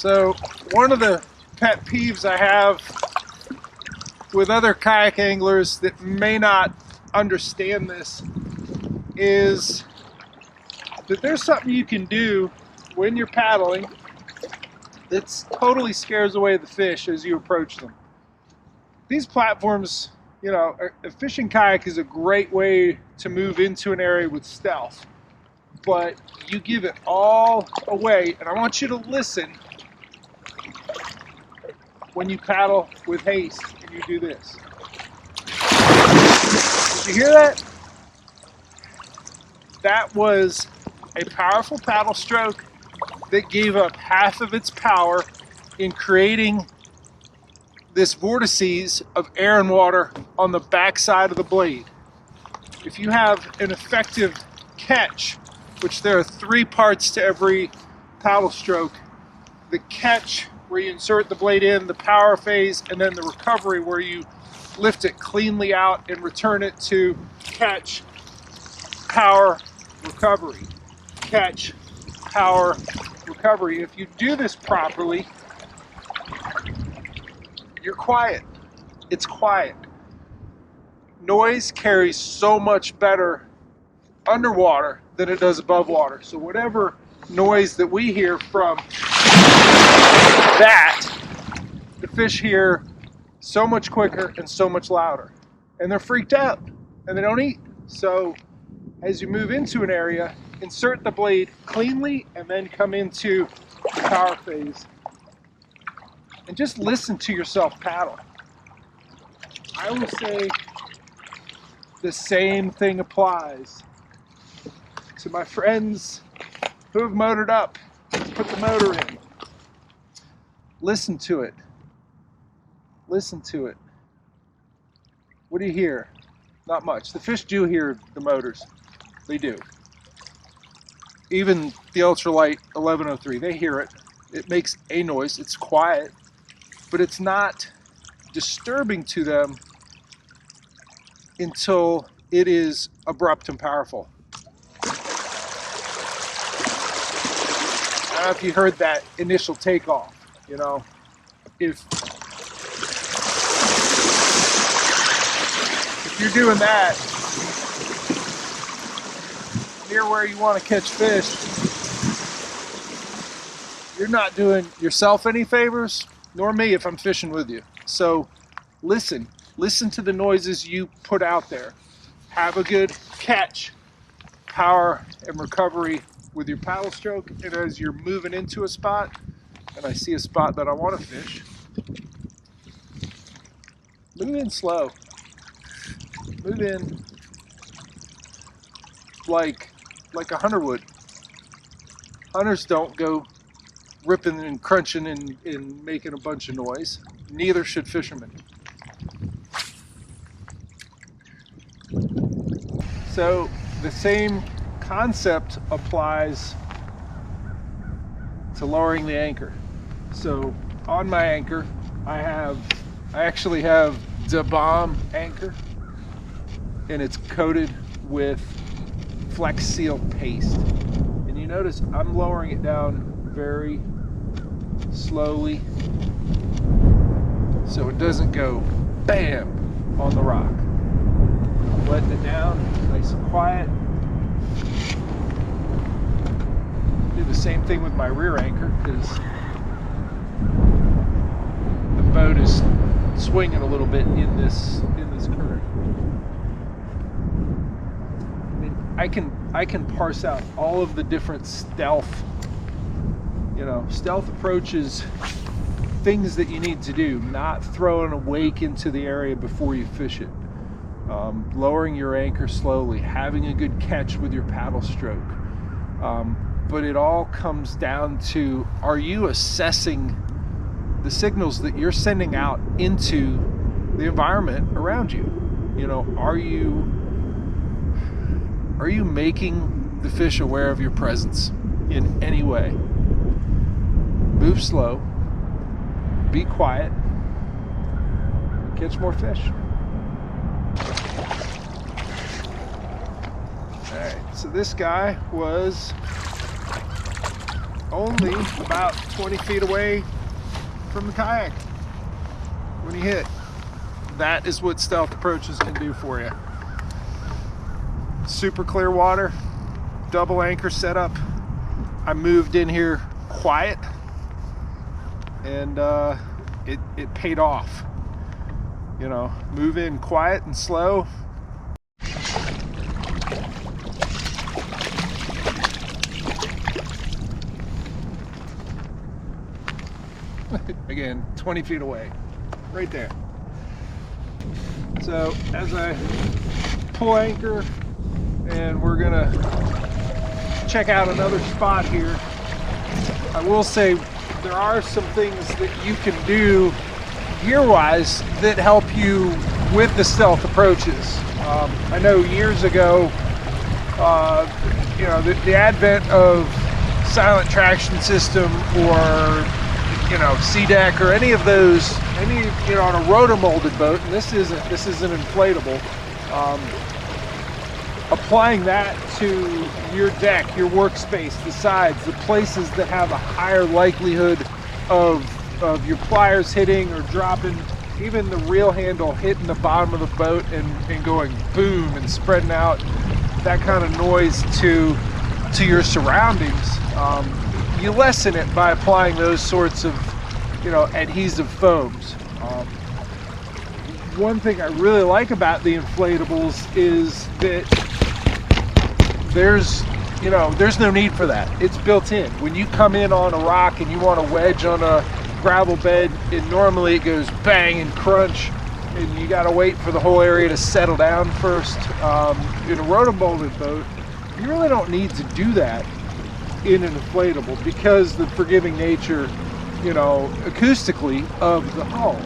So one of the pet peeves I have with other kayak anglers that may not understand this is that there's something you can do when you're paddling that totally scares away the fish as you approach them. These platforms, you know, a fishing kayak is a great way to move into an area with stealth, but you give it all away, and I want you to listen when you paddle with haste and you do this. Did you hear that? That was a powerful paddle stroke that gave up half of its power in creating this vortices of air and water on the back side of the blade. If you have an effective catch, which there are 3 parts to every paddle stroke, the catch where you insert the blade in, the power phase, and then the recovery where you lift it cleanly out and return it to catch, power, recovery. Catch, power, recovery. If you do this properly, you're quiet. It's quiet. Noise carries so much better underwater than it does above water. So whatever noise that we hear from that, the fish hear so much quicker and so much louder. And they're freaked out and they don't eat. So as you move into an area, insert the blade cleanly and then come into the power phase. And just listen to yourself paddle. I will say the same thing applies to my friends who have motored up. Put the motor in. Listen to it. Listen to it. What do you hear? Not much. The fish do hear the motors. They do. Even the ultralight 1103, they hear it. It makes a noise. It's quiet, but it's not disturbing to them until it is abrupt and powerful. I don't know if you heard that initial takeoff. You know, if you're doing that near where you want to catch fish, you're not doing yourself any favors, nor me if I'm fishing with you. So listen to the noises you put out there. Have a good catch, power, and recovery with your paddle stroke. And as you're moving into a spot, and I see a spot that I want to fish, move in slow. Move in like a hunter would. Hunters don't go ripping and crunching and making a bunch of noise. Neither should fishermen. So the same concept applies to lowering the anchor. So on my anchor, I actually have the bomb anchor, and it's coated with Flex Seal paste. And you notice I'm lowering it down very slowly so it doesn't go bam on the rock. I'm letting it down nice and quiet. Do the same thing with my rear anchor because the boat is swinging a little bit in this current. I can parse out all of the different stealth approaches, things that you need to do, not throwing a wake into the area before you fish it, lowering your anchor slowly, having a good catch with your paddle stroke. But it all comes down to, are you assessing the signals that you're sending out into the environment around you? You know, are you making the fish aware of your presence in any way? Move slow, be quiet, catch more fish. All right, so this guy was only about 20 feet away from the kayak when you hit. That is what stealth approaches can do for you. Super clear water, double anchor setup. I moved in here quiet, and it paid off. You know, move in quiet and slow. Again, 20 feet away, right there. So as I pull anchor, and we're gonna check out another spot here, I will say there are some things that you can do gear-wise that help you with the stealth approaches. I know years ago, you know, the advent of silent traction system, or you know, C-deck, or any of those, you know, on a rotor molded boat, and this isn't inflatable. Applying that to your deck, your workspace, the sides, the places that have a higher likelihood of your pliers hitting or dropping, even the reel handle hitting the bottom of the boat and going boom and spreading out that kind of noise to your surroundings. You lessen it by applying those sorts of, you know, adhesive foams. One thing I really like about the inflatables is that there's no need for that. It's built in. When you come in on a rock and you want to wedge on a gravel bed, normally it goes bang and crunch, and you got to wait for the whole area to settle down first. In a rotor molded boat, you really don't need to do that in an inflatable because the forgiving nature, you know, acoustically of the hull.